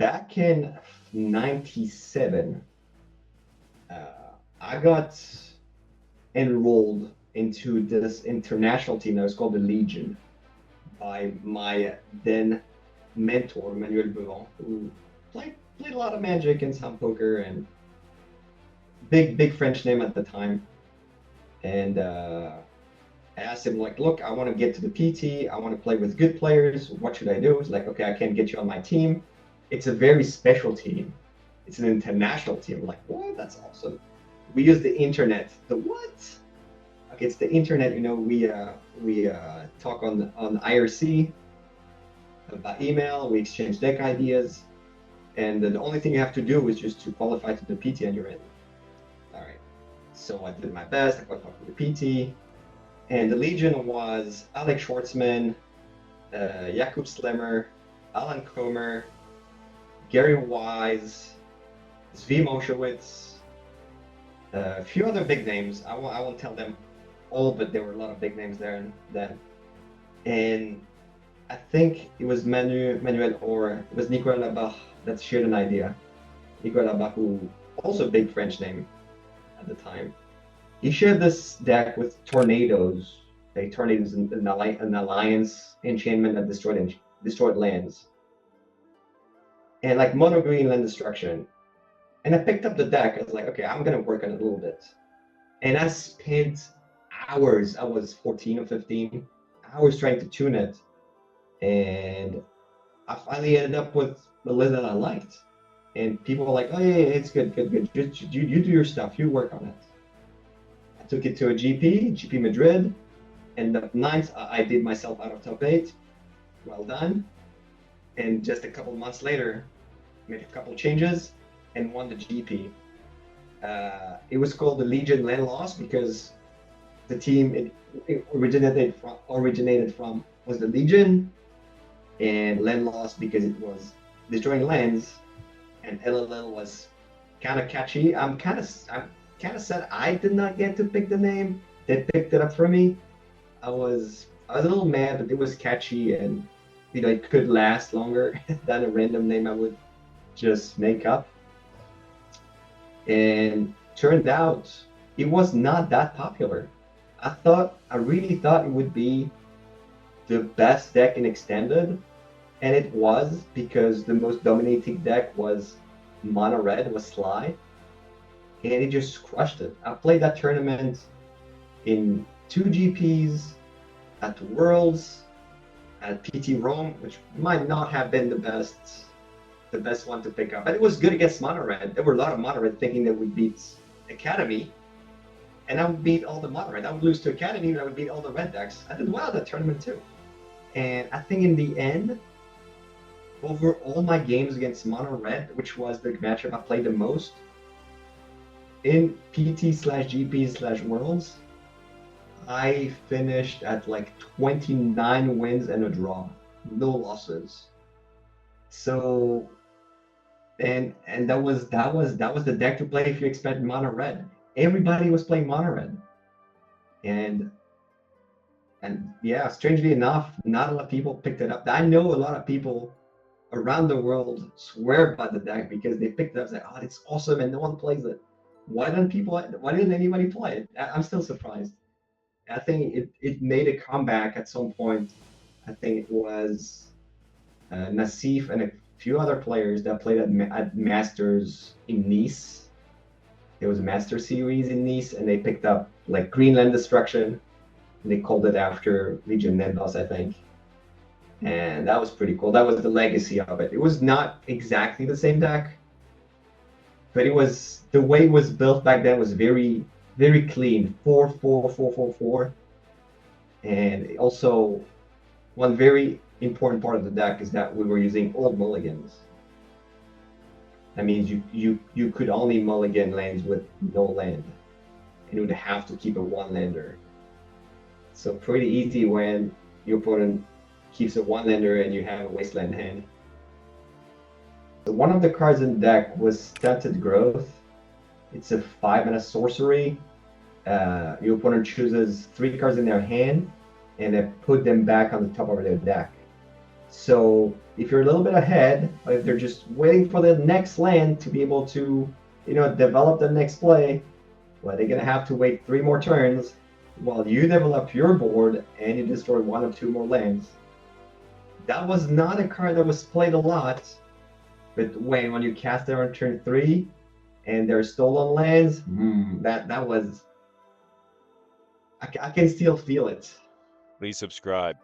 Back in 97, I got enrolled into this international team that was called the Legion by my then mentor, Manuel Bevon, who played a lot of Magic and some poker and big French name at the time. And I asked him like, look, I want to get to the PT. I want to play with good players. What should I do? He's like, okay, I can't get you on my team. It's a very special team. It's an international team. I'm like, what? That's awesome. We use the internet. The what? Okay, it's the internet. You know, we talk on IRC by email. We exchange deck ideas, and the only thing you have to do is just to qualify to the PT, and you're in. All right. So I did my best. I qualified for the PT, and the Legion was Alex Schwartzman, Jakub Slemmer, Alan Comer, Gary Wise, Zvi Moshowitz, a few other big names. I won't tell them all, but there were a lot of big names there then. And I think it was Manuel or it was Nicolas Labach that shared an idea. Nicolas Labach, who also a big French name at the time. He shared this deck with Tornadoes. Like Tornadoes, an alliance enchantment that destroyed lands. And like mono green land destruction. And I picked up the deck. I was like, okay, I'm gonna work on it a little bit. And I spent hours. I was 14 or 15 hours trying to tune it. And I finally ended up with the list that I liked. And people were like, oh yeah, it's good. Just, you do your stuff. You work on it. I took it to a GP Madrid. Ended up ninth. I did myself out of top 8. Well done. And just a couple months later, made a couple changes and won the GP. It was called the Legion Land Loss because the team it originated from was the Legion, and Land Loss because it was destroying lands, and LLL was kind of catchy. I'm kind of sad I did not get to pick the name. They picked it up for me. I was a little mad, but it was catchy and it could last longer than a random name I would just make up. And turned out it was not that popular. I really thought it would be the best deck in Extended, and it was because the most dominating deck was Mono Red, was Sly, and it just crushed it. I played that tournament in 2 GPs, at Worlds, at PT Rome, which might not have been the best one to pick up. But it was good against Mono Red. There were a lot of Mono Red thinking they would beat Academy, and I would beat all the Mono Red. I would lose to Academy, and I would beat all the Red decks. I did well that tournament too. And I think in the end, over all my games against Mono Red, which was the matchup I played the most, in PT/GP/Worlds, I finished at like 29 wins and a draw, no losses. So, and that was the deck to play if you expect Mono Red. Everybody was playing Mono Red, and yeah, strangely enough, not a lot of people picked it up. I know a lot of people around the world swear by the deck because they picked it up. Like, oh, it's awesome, and no one plays it. Why didn't anybody play it? I'm still surprised. I think it made a comeback at some point. I think it was Nassif and a few other players that played at Masters in Nice. There was a Master Series in Nice, and they picked up like Greenland Destruction. And they called it after Legion Nendos, I think. And that was pretty cool. That was the legacy of it. It was not exactly the same deck, but it was the way it was built back then was very, very clean. 4-4-4-4-4. And also, one very important part of the deck is that we were using old mulligans. That means you could only mulligan lands with no land, and you would have to keep a one-lander. So pretty easy when your opponent keeps a one-lander and you have a wasteland hand. So one of the cards in the deck was Stunted Growth. It's a 5 and a sorcery. Your opponent chooses 3 cards in their hand, and they put them back on the top of their deck. So if you're a little bit ahead, or if they're just waiting for the next land to be able to, develop the next play, well, they're gonna have to wait 3 more turns while you develop your board and you destroy 1 or 2 more lands. That was not a card that was played a lot, but when you cast it on turn 3 and there's stolen lands, that was, I can still feel it. Please subscribe.